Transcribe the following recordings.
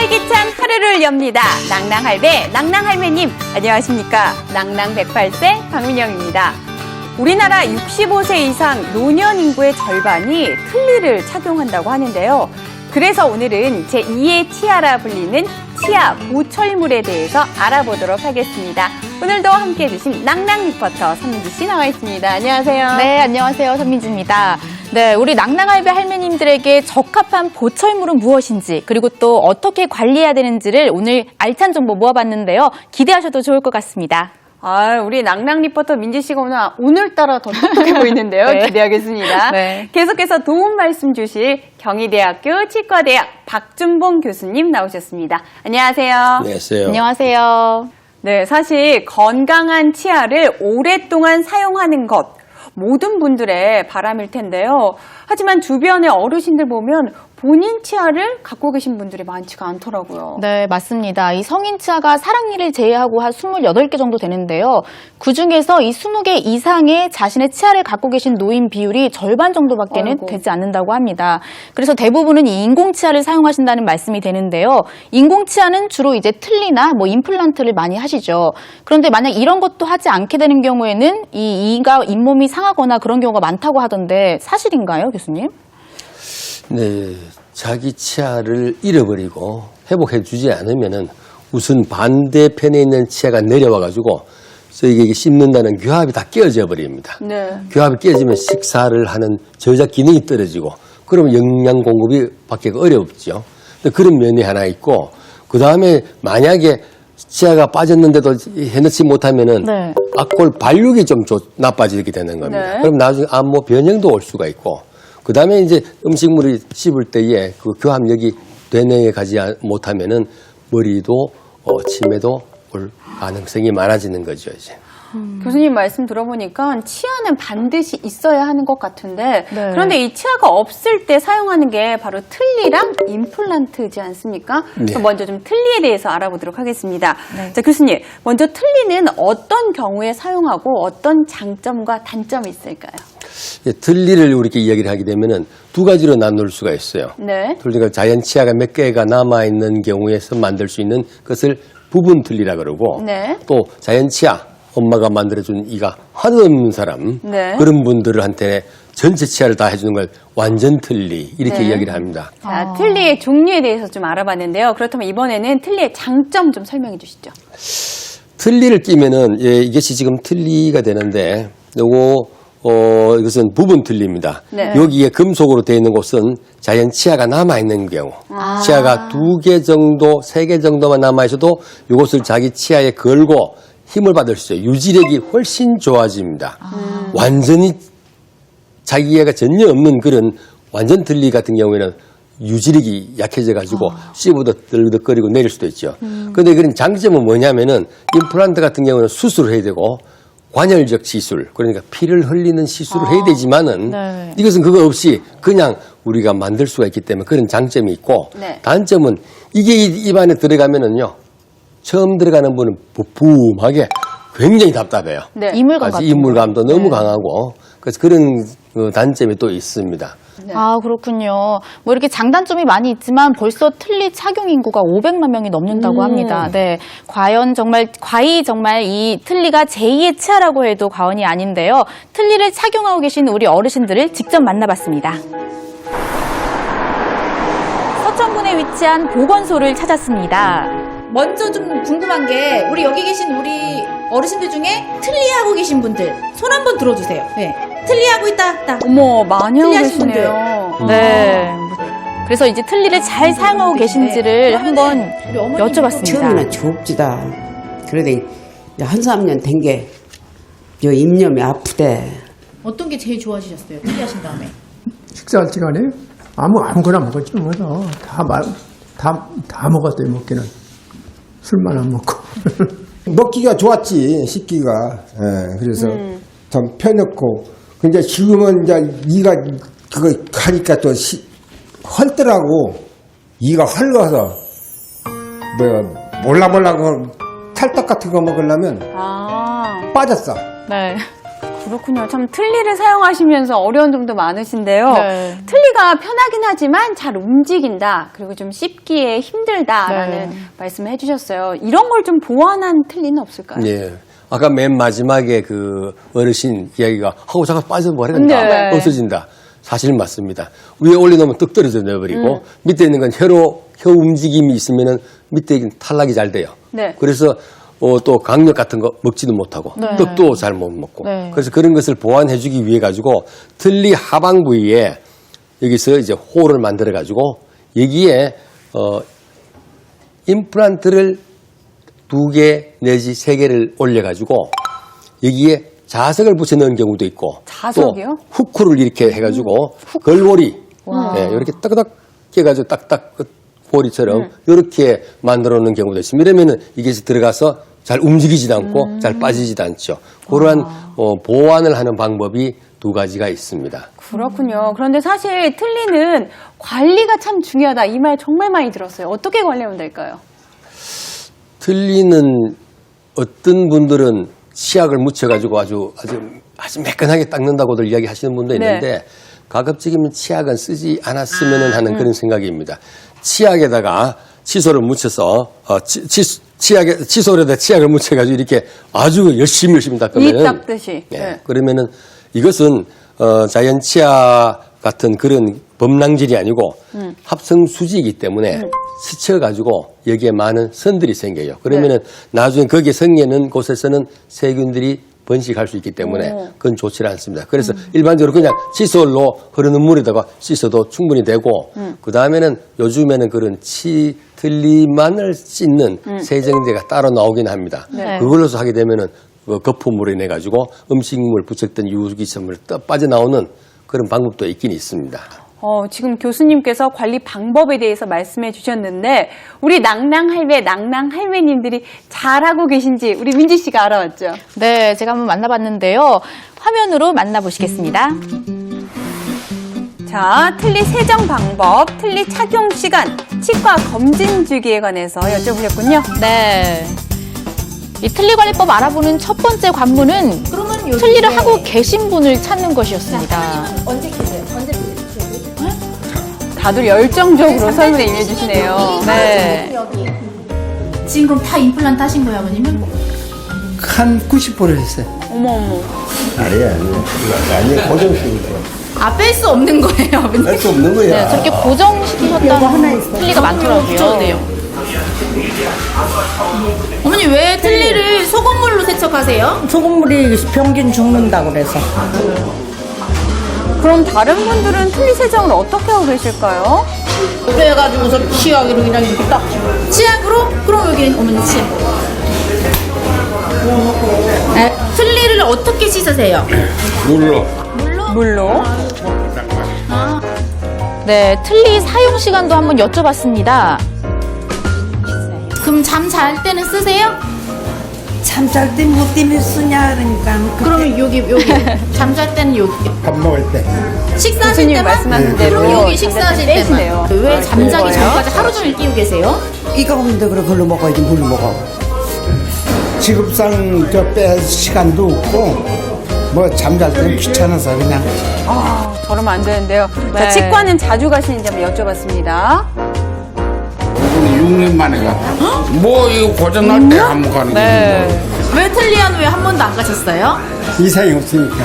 활기찬 하루를 엽니다. 낭낭할배, 낭낭할매님, 안녕하십니까. 낭낭 108세 박민영입니다. 우리나라 65세 이상 노년 인구의 절반이 틀니를 착용한다고 하는데요. 그래서 오늘은 제2의 치아라 불리는 치아 보철물에 대해서 알아보도록 하겠습니다. 오늘도 함께해 주신 낭낭 리포터 선민지 씨 나와 있습니다. 안녕하세요. 네, 안녕하세요. 선민지입니다. 네, 우리 낭낭할배 할매님들에게 적합한 보철물은 무엇인지, 그리고 또 어떻게 관리해야 되는지를 오늘 알찬 정보 모아봤는데요. 기대하셔도 좋을 것 같습니다. 우리 낭낭 리포터 민지 씨가 오늘따라 더 똑똑해 보이는데요. 네. 기대하겠습니다. 네. 계속해서 도움 말씀 주실 경희대학교 치과대학 박준봉 교수님 나오셨습니다. 안녕하세요. 안녕하세요. 안녕하세요. 네, 사실 건강한 치아를 오랫동안 사용하는 것 모든 분들의 바람일 텐데요. 하지만 주변의 어르신들 보면 본인 치아를 갖고 계신 분들이 많지가 않더라고요. 네, 맞습니다. 이 성인 치아가 사랑니를 제외하고 한 28개 정도 되는데요. 그중에서 이 20개 이상의 자신의 치아를 갖고 계신 노인 비율이 절반 정도밖에는 아이고. 되지 않는다고 합니다. 그래서 대부분은 이 인공 치아를 사용하신다는 말씀이 되는데요. 인공 치아는 주로 이제 틀니나 임플란트를 많이 하시죠. 그런데 만약 이런 것도 하지 않게 되는 경우에는 이 이가 잇몸이 상하거나 그런 경우가 많다고 하던데 사실인가요, 교수님? 네, 자기 치아를 잃어버리고 회복해주지 않으면은 우선 반대편에 있는 치아가 내려와가지고 저에게 씹는다는 교합이 다 깨어져 버립니다. 네. 교합이 깨지면 식사를 하는 저작 기능이 떨어지고 그러면 영양 공급이 받기가 어렵죠. 근데 그런 면이 하나 있고 그 다음에 만약에 치아가 빠졌는데도 해놓지 못하면은 네. 악골 발육이 좀 나빠지게 되는 겁니다. 네. 그럼 나중에 안모 변형도 올 수가 있고 그 다음에 이제 음식물을 씹을 때에 그 교합력이 되뇌어 가지 못하면은 머리도 치매도 올 가능성이 많아지는 거죠, 이제. 교수님 말씀 들어보니까 치아는 반드시 있어야 하는 것 같은데 네. 그런데 이 치아가 없을 때 사용하는 게 바로 틀니랑 임플란트지 않습니까? 그래서 네. 먼저 좀 틀니에 대해서 알아보도록 하겠습니다. 네. 자, 교수님, 먼저 틀니는 어떤 경우에 사용하고 어떤 장점과 단점이 있을까요? 틀니를 이렇게 이야기를 하게 되면은 두 가지로 나눌 수가 있어요. 네. 틀니가 자연 치아가 몇 개가 남아 있는 경우에서 만들 수 있는 것을 부분 틀니라 그러고 네. 또 자연 치아 엄마가 만들어준 이가 하나도 없는 사람 네. 그런 분들한테 전체 치아를 다 해주는 걸 완전 틀니 이렇게 네. 이야기를 합니다. 자, 틀니의 종류에 대해서 좀 알아봤는데요. 그렇다면 이번에는 틀니의 장점 좀 설명해 주시죠. 틀니를 끼면은 이것이 지금 틀니가 되는데 이것은 부분 틀니입니다. 네. 여기에 금속으로 되어 있는 곳은 자연 치아가 남아 있는 경우, 치아가 2개 정도, 3개 정도만 남아 있어도 이것을 자기 치아에 걸고 힘을 받을 수 있어요. 유지력이 훨씬 좋아집니다. 완전히 자기애가 전혀 없는 그런 완전 틀니 같은 경우에는 유지력이 약해져가지고 씹어도 덜덜거리고 내릴 수도 있죠. 그런데 그런 장점은 뭐냐면은 임플란트 같은 경우는 수술을 해야 되고 관열적 시술, 그러니까 피를 흘리는 시술을 해야 되지만은 네. 이것은 그거 없이 그냥 우리가 만들 수가 있기 때문에 그런 장점이 있고 네. 단점은 이게 입안에 들어가면은요 처음 들어가는 분은 부품하게 굉장히 답답해요. 네. 이물감 같은 이물감도 거. 너무 네. 강하고 그래서 그런 단점이 또 있습니다. 네. 아, 그렇군요. 뭐 이렇게 장단점이 많이 있지만 벌써 틀니 착용 인구가 500만 명이 넘는다고 합니다. 네. 과히 정말 이 틀니가 제2의 치아라고 해도 과언이 아닌데요. 틀니를 착용하고 계신 우리 어르신들을 직접 만나봤습니다. 서천군에 위치한 보건소를 찾았습니다. 먼저 좀 궁금한 게 우리 여기 계신 우리 어르신들 중에 틀니하고 계신 분들 손 한번 들어주세요. 네. 틀니하고 있다. 어머, 많이 하고 틀니하신 계시네요. 네. 그래서 이제 틀니를 잘 사용하고 계신지를 한번 여쭤봤습니다. 처음에는 좁지다. 그래도 한 3년 된 게 입념이 아프대. 어떤 게 제일 좋아지셨어요? 틀니하신 다음에. 식사할 시간에 아무거나 먹었지 뭐죠. 다 먹었대요, 먹기는. 술만 안 먹고. 먹기가 좋았지, 씻기가. 예, 그래서 좀 펴놓고. 근데 지금은 이제 이가 그거 하니까 또 헐더라고. 이가 헐거서 몰라 그 찰떡 같은 거 먹으려면 빠졌어. 네. 그렇군요. 참 틀니를 사용하시면서 어려운 점도 많으신데요. 네. 틀니가 편하긴 하지만 잘 움직인다. 그리고 좀 씹기에 힘들다라는 네. 말씀을 해주셨어요. 이런 걸 좀 보완한 틀니는 없을까요? 예. 아까 맨 마지막에 그 어르신 이야기가 하고 잠깐 빠져버린다. 네. 없어진다. 사실 맞습니다. 위에 올려놓으면 뚝 떨어져 내버리고 밑에 있는 건 혀 움직임이 있으면은 밑에 탈락이 잘 돼요. 네. 그래서 또 강력 같은 거 먹지도 못하고 네. 떡도 잘 못 먹고 네. 그래서 그런 것을 보완해주기 위해 가지고 틀니 하방 부위에 여기서 이제 홀을 만들어 가지고 여기에 임플란트를 2개 내지 3개를 올려 가지고 여기에 자석을 붙여 넣은 경우도 있고 자석이요? 또 후크를 이렇게 해가지고 걸고리 네, 이렇게 따그닥 깨가지고 딱딱 고리처럼 이렇게 만들어 놓는 경우도 있습니다. 이러면은 이게 들어가서 잘 움직이지도 않고 잘 빠지지도 않죠. 그러한 보완을 하는 방법이 2가지가 있습니다. 그렇군요. 그런데 사실 틀니는 관리가 참 중요하다. 이 말 정말 많이 들었어요. 어떻게 관리하면 될까요? 틀니는 어떤 분들은 치약을 묻혀가지고 아주 매끈하게 닦는다고들 이야기하시는 분도 있는데 가급적이면 치약은 쓰지 않았으면 하는 그런 생각입니다. 치약에다가 칫솔을 묻혀서 칫솔에다 치약을 묻혀가지고 이렇게 아주 열심히 닦으면 이 닦듯이. 네. 그러면은 이것은 자연 치약 같은 그런 범랑질이 아니고 합성 수지이기 때문에 스쳐가지고 여기에 많은 선들이 생겨요. 그러면은 나중에 거기에 생기는 곳에서는 세균들이 번식할 수 있기 때문에 그건 좋지 않습니다. 그래서 일반적으로 그냥 칫솔로 흐르는 물에다가 씻어도 충분히 되고 그 다음에는 요즘에는 그런 틀니만을 씻는 세정제가 따로 나오긴 합니다. 네. 그걸로서 하게 되면은 거품물을 내 가지고 음식물 부착된 유기성을 빠져나오는 그런 방법도 있긴 있습니다. 지금 교수님께서 관리 방법에 대해서 말씀해 주셨는데 우리 낭낭할배, 낭낭할매님들이 잘하고 계신지 우리 민지 씨가 알아왔죠? 네, 제가 한번 만나봤는데요. 화면으로 만나보시겠습니다. 자, 틀니 세정 방법, 틀니 착용 시간, 치과 검진 주기에 관해서 여쭤보셨군요. 네. 이 틀니관리법 알아보는 첫 번째 관문은 틀니를 하고 계신 분을 찾는 것이었습니다. 다들 열정적으로 설문에 임해주시네요. 네. 지금 그럼 다 임플란트 하신 거예요, 아버님은? 한 90% 했어요. 어머. 아니 고정식이죠. 아, 뺄 수 없는 거예요, 아버님? 할 수 없는 거야. 네, 저렇게 고정시키셨다는 틀니가 많더라고요. 네요. 어머니 왜 틀니를 소금물로 세척하세요? 소금물이 병균 죽는다고 그래서. 그럼 다른 분들은 틀니 세정을 어떻게 하고 계실까요? 그래가지고서 치약으로 그냥 이렇게 딱. 치약으로? 그럼 여기 어머니 치약. 네, 틀니를 어떻게 씻으세요? 물로. 네, 틀니 사용 시간도 한번 여쭤봤습니다. 그럼 잠 잘 때는 쓰세요? 잠잘 때 뭐 때문에 쓰냐 그러니까. 그러면 여기 잠잘 때는 여기 밥 먹을 때. 식사하실 교수님 때만? 말씀하신 대로 그럼 여기 식사하실 떼시네요. 때만 왜 잠자기 전까지 하루 종일 끼고 계세요? 이거 없는데 그래 그걸로 먹어야지 물로 먹어. 지급상 뺄 시간도 없고 뭐 잠잘 때는 귀찮아서 그냥. 저러면 안 되는데요. 자, 네. 치과는 자주 가시는지 한번 여쭤봤습니다. 6년 만에 가. 뭐 이거 고장날 때 한 번 가는 게. 네. 왜 틀니는 왜 한 번도 안 가셨어요? 이상이 없으니까.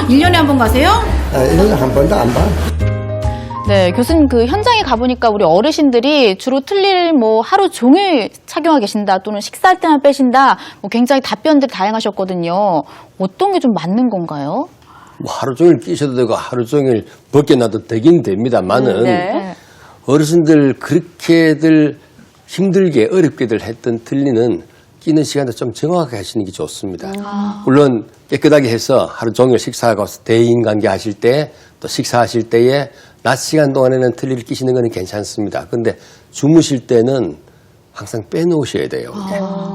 1년에 한 번 가세요? 1년에 한 번도 안 봐. 네, 교수님 그 현장에 가보니까 우리 어르신들이 주로 틀니를 뭐 하루 종일 착용하고 계신다 또는 식사할 때만 빼신다 뭐 굉장히 답변들이 다양하셨거든요. 어떤 게 좀 맞는 건가요? 뭐 하루 종일 끼셔도 되고 하루 종일 벗겨놔도 되긴 됩니다만은 네. 어르신들 그렇게들 힘들게 어렵게들 했던 틀니는 끼는 시간도 좀 정확하게 하시는 게 좋습니다. 물론 깨끗하게 해서 하루 종일 식사하고 대인관계 하실 때 또 식사하실 때에 낮 시간 동안에는 틀니를 끼시는 거는 괜찮습니다. 근데 주무실 때는 항상 빼놓으셔야 돼요.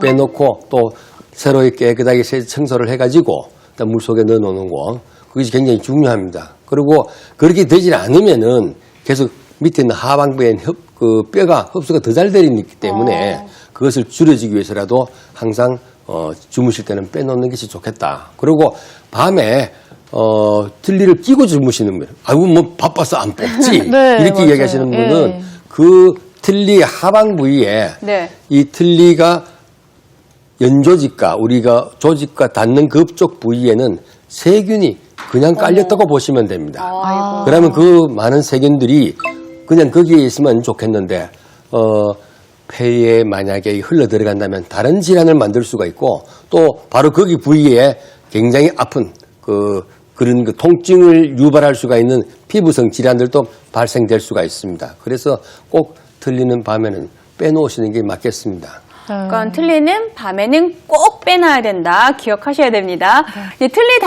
빼놓고 또 새로 깨끗하게 청소를 해가지고 일단 물속에 넣어놓는 거 그것이 굉장히 중요합니다. 그리고 그렇게 되지 않으면은 계속 밑에 있는 하반부에 뼈가 흡수가 더 잘 되기 때문에 그것을 줄여주기 위해서라도 항상 주무실 때는 빼놓는 것이 좋겠다. 그리고 밤에 틀니를 끼고 주무시는 분, 아이고 뭐 바빠서 안 뽑지 네, 이렇게 맞아요. 이야기하시는 분은 예. 그 틀니 하방 부위에 네. 이 틀니가 연조직과 우리가 조직과 닿는 그쪽 부위에는 세균이 그냥 깔렸다고 보시면 됩니다. 아이고. 그러면 그 많은 세균들이 그냥 거기에 있으면 좋겠는데 폐에 만약에 흘러 들어간다면 다른 질환을 만들 수가 있고 또 바로 거기 부위에 굉장히 아픈 그런 그 통증을 유발할 수가 있는 피부성 질환들도 발생될 수가 있습니다. 그래서 꼭 틀리는 밤에는 빼놓으시는 게 맞겠습니다. 그러니까 틀니는 밤에는 꼭 빼놔야 된다. 기억하셔야 됩니다. 이제 틀니